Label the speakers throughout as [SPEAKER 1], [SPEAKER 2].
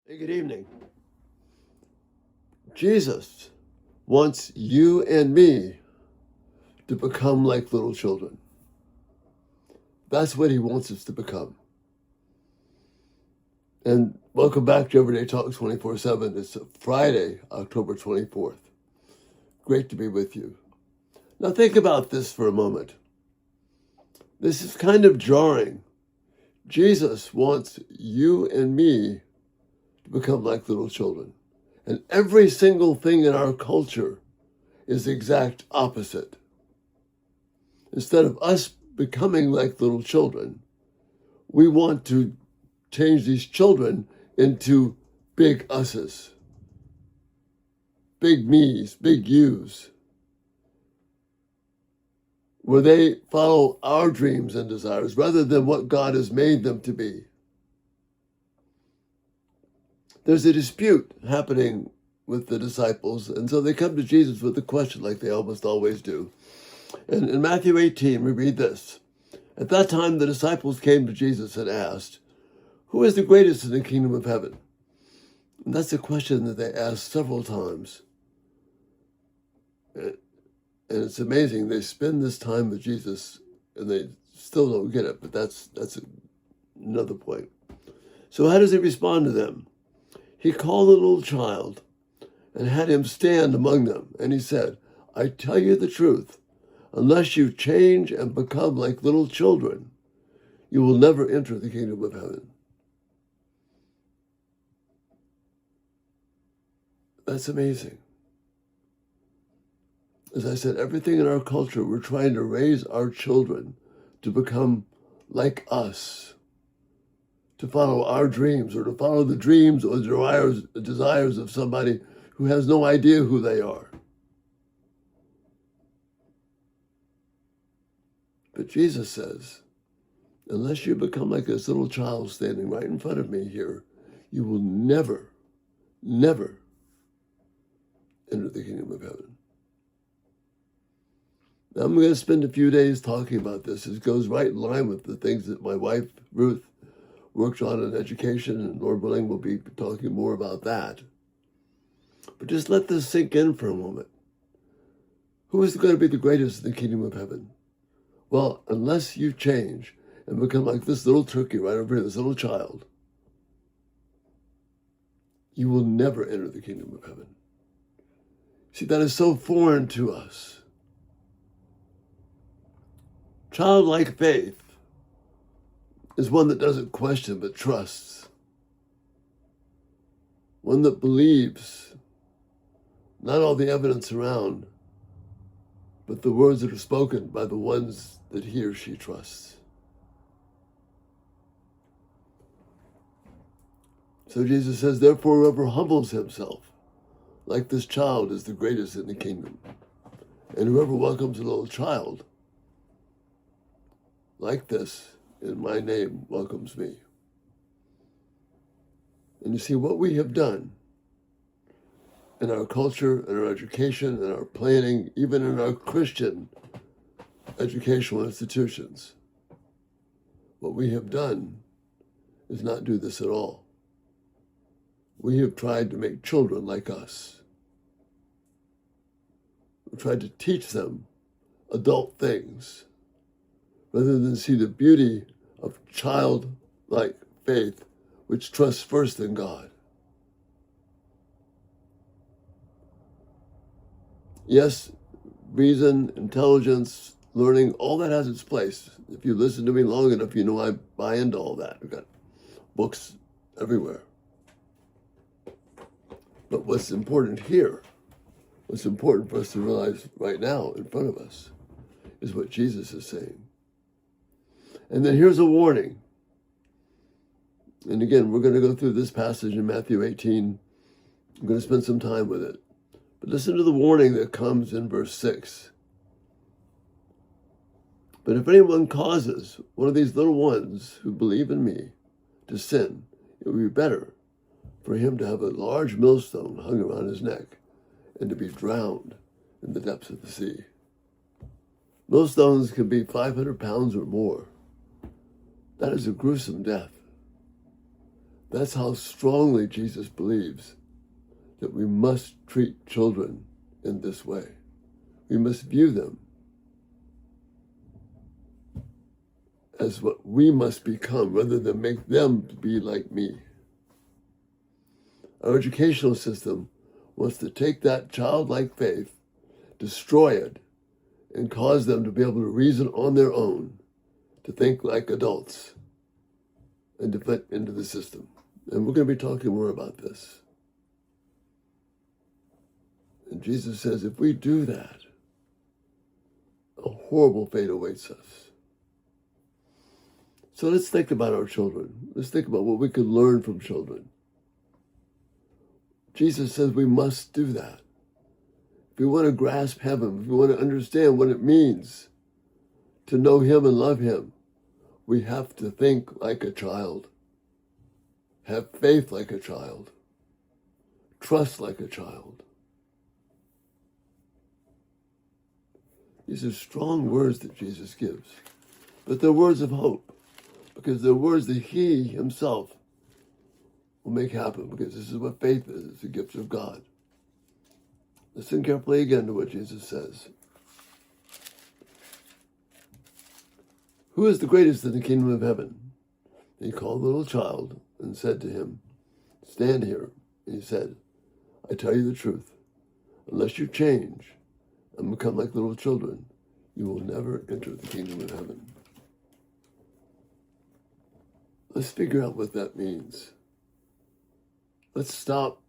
[SPEAKER 1] Hey, good evening. Jesus wants you and me to become like little children. That's what he wants us to become. And welcome back to Everyday Talk 24/7. It's Friday, October 24th. Great to be with you. Now think about this for a moment. This is kind of jarring. Jesus wants you and me to become like little children. And every single thing in our culture is the exact opposite. Instead of us becoming like little children, we want to change these children into big us's, big me's, big you's, where they follow our dreams and desires rather than what God has made them to be. There's a dispute happening with the disciples, and so they come to Jesus with a question like they almost always do. And in Matthew 18, we read this. At that time, the disciples came to Jesus and asked, "Who is the greatest in the kingdom of heaven?" And that's a question that they asked several times. And it's amazing. They spend this time with Jesus and they still don't get it, but that's another point. So how does he respond to them? He called a little child and had him stand among them. And he said, "I tell you the truth, unless you change and become like little children, you will never enter the kingdom of heaven." That's amazing. As I said, everything in our culture, we're trying to raise our children to become like us, to follow our dreams or to follow the dreams or desires of somebody who has no idea who they are. But Jesus says, unless you become like this little child standing right in front of me here, you will never, never enter the kingdom of heaven. Now, I'm going to spend a few days talking about this. It goes right in line with the things that my wife, Ruth, worked on in education, and Lord willing, we'll be talking more about that. But just let this sink in for a moment. Who is going to be the greatest in the kingdom of heaven? Well, unless you change and become like this little turkey right over here, this little child, you will never enter the kingdom of heaven. See, that is so foreign to us. Childlike faith is one that doesn't question but trusts. One that believes not all the evidence around, but the words that are spoken by the ones that he or she trusts. So Jesus says, therefore, whoever humbles himself like this child is the greatest in the kingdom. And whoever welcomes a little child like this in my name welcomes me. And you see, what we have done in our culture, in our education, in our planning, even in our Christian educational institutions, what we have done is not do this at all. We have tried to make children like us. We've tried to teach them adult things rather than see the beauty of childlike faith, which trusts first in God. Yes, reason, intelligence, learning, all that has its place. If you listen to me long enough, you know I buy into all that. We've got books everywhere. But what's important here, what's important for us to realize right now in front of us, is what Jesus is saying. And then here's a warning. And again, we're going to go through this passage in Matthew 18. I'm going to spend some time with it. But listen to the warning that comes in verse 6. But if anyone causes one of these little ones who believe in me to sin, it would be better for him to have a large millstone hung around his neck and to be drowned in the depths of the sea. Millstones can be 500 pounds or more. That is a gruesome death. That's how strongly Jesus believes that we must treat children in this way. We must view them as what we must become rather than make them be like me. Our educational system wants to take that childlike faith, destroy it, and cause them to be able to reason on their own, to think like adults, and to fit into the system. And we're going to be talking more about this. And Jesus says if we do that, a horrible fate awaits us. So let's think about our children. Let's think about what we can learn from children. Jesus says we must do that. If we want to grasp heaven, if we want to understand what it means to know him and love him, we have to think like a child, have faith like a child, trust like a child. These are strong words that Jesus gives, but they're words of hope, because they're words that he himself will make happen, because this is what faith is. It's a gift of God. Listen carefully again to what Jesus says. Who is the greatest in the kingdom of heaven? He called the little child and said to him, stand here. And he said, I tell you the truth, unless you change and become like little children, you will never enter the kingdom of heaven. Let's figure out what that means. Let's stop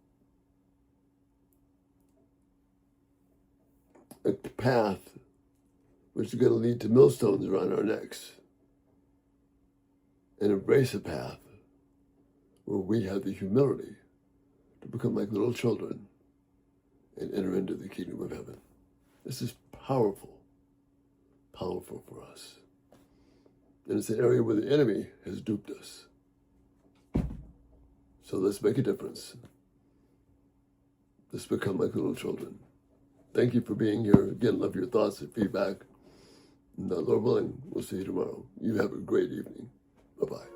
[SPEAKER 1] a path which is going to lead to millstones around our necks and embrace a path where we have the humility to become like little children and enter into the kingdom of heaven. This is powerful, powerful for us. And it's an area where the enemy has duped us. So let's make a difference. Let's become like little children. Thank you for being here. Again, love your thoughts and feedback. And Lord willing, we'll see you tomorrow. You have a great evening. Bye-bye.